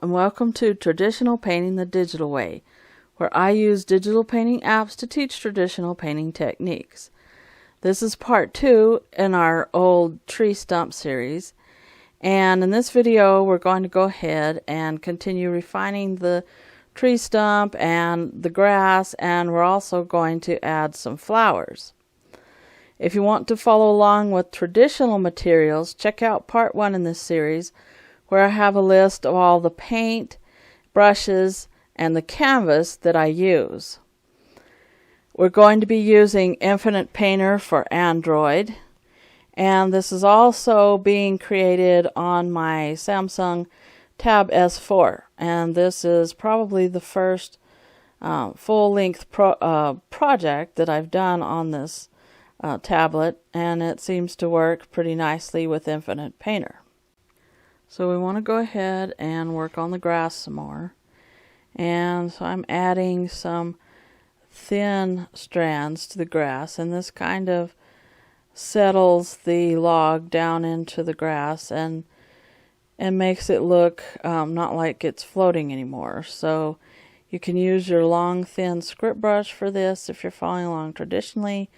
and welcome to Traditional Painting the Digital Way, where I use digital painting apps to teach traditional painting techniques. This is part 2 in our old tree stump series, and in this video we're going to go ahead and continue refining the tree stump and the grass, and we're also going to add some flowers. If you want to follow along with traditional materials, check out part 1 in this series, where I have a list of all the paint, brushes, and the canvas that I use. We're going to be using Infinite Painter for Android, and this is also being created on my Samsung Tab S4, and this is probably the first full-length project that I've done on this tablet, and it seems to work pretty nicely with Infinite Painter. So we want to go ahead and work on the grass some more. And so I'm adding some thin strands to the grass, and this kind of settles the log down into the grass and makes it look not like it's floating anymore. So you can use your long thin script brush for this if you're following along traditionally,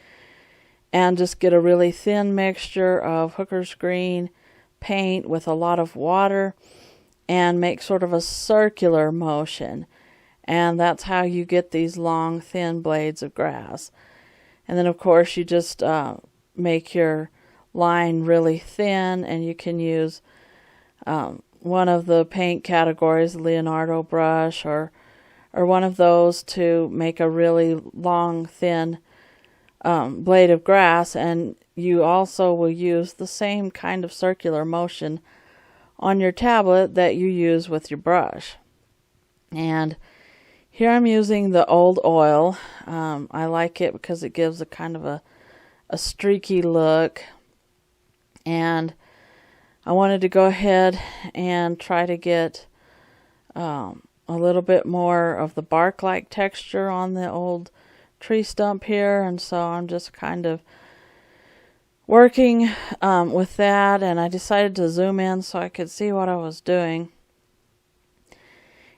and just get a really thin mixture of Hooker's green paint with a lot of water and make sort of a circular motion, and that's how you get these long thin blades of grass. And then of course you just make your line really thin, and you can use one of the paint categories, the Leonardo brush or one of those, to make a really long thin blade of grass. And you also will use the same kind of circular motion on your tablet that you use with your brush. And here I'm using the old oil. I like it because it gives a kind of a streaky look, and I wanted to go ahead and try to get a little bit more of the bark-like texture on the old tree stump here, and so I'm just kind of working with that, and I decided to zoom in so I could see what I was doing.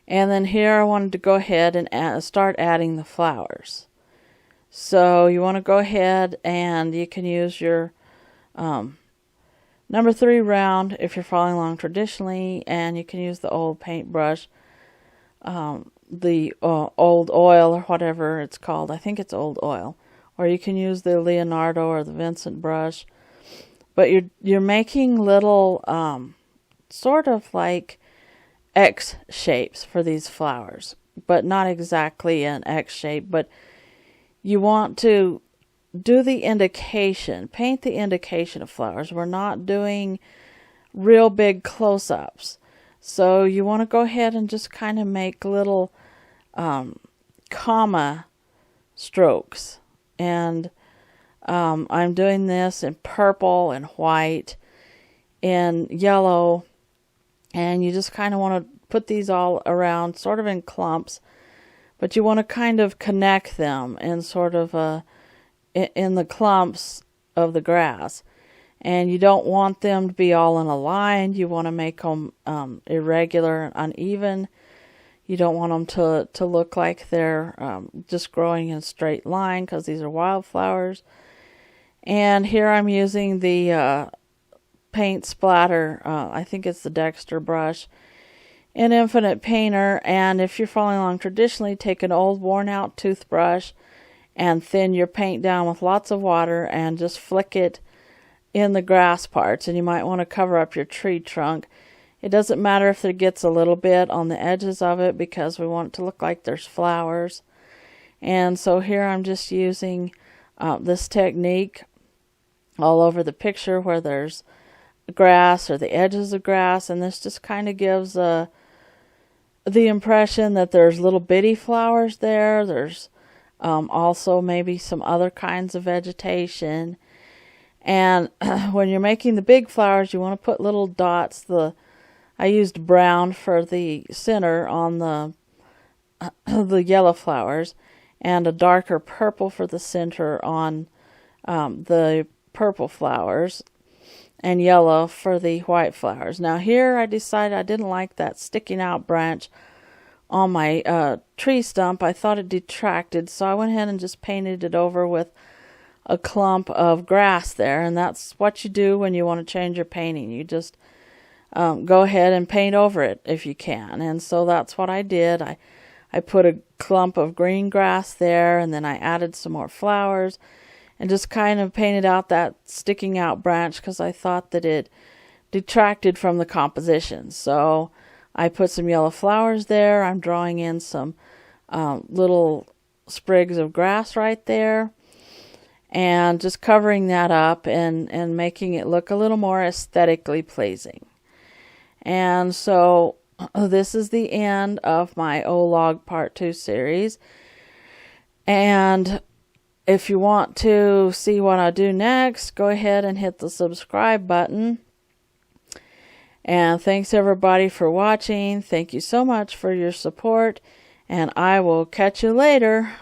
And then here I wanted to go ahead and start adding the flowers. So you want to go ahead and you can use your number 3 round if you're following along traditionally, and you can use the old paintbrush, the old oil or whatever it's called. I think it's old oil. Or you can use the Leonardo or the Vincent brush. But you're making little sort of like X shapes for these flowers, but not exactly an X shape, but you want to do the indication, paint the indication of flowers. We're not doing real big close-ups. So you want to go ahead and just kind of make little comma strokes. And I'm doing this in purple and white and yellow, and you just kind of want to put these all around sort of in clumps, but you want to kind of connect them in sort of in the clumps of the grass, and you don't want them to be all in a line. You want to make them irregular and uneven. You don't want them to look like they're just growing in a straight line, because these are wildflowers. And here I'm using the paint Splatter, I think it's the Dexter brush, in Infinite Painter. And if you're following along traditionally, take an old worn out toothbrush and thin your paint down with lots of water and just flick it in the grass parts. And you might want to cover up your tree trunk. It doesn't matter if there gets a little bit on the edges of it, because we want it to look like there's flowers. And so here I'm just using this technique all over the picture where there's grass or the edges of grass, and this just kind of gives the impression that there's little bitty flowers there. There's also maybe some other kinds of vegetation. And when you're making the big flowers, you want to put little dots. I used brown for the center on the yellow flowers, and a darker purple for the center on the purple flowers. and yellow for the white flowers. Now here I decided I didn't like that sticking out branch on my tree stump. I thought it detracted, so I went ahead and just painted it over with a clump of grass there, and that's what you do when you want to change your painting. You just go ahead and paint over it if you can. And so that's what I did. I put a clump of green grass there, and then I added some more flowers and just kind of painted out that sticking out branch because I thought that it detracted from the composition. So I put some yellow flowers there. I'm drawing in some little sprigs of grass right there, and just covering that up and making it look a little more aesthetically pleasing. And so this is the end of my O-Log Part 2 series. And if you want to see what I do next, go ahead and hit the subscribe button. And thanks everybody for watching. Thank you so much for your support, and I will catch you later.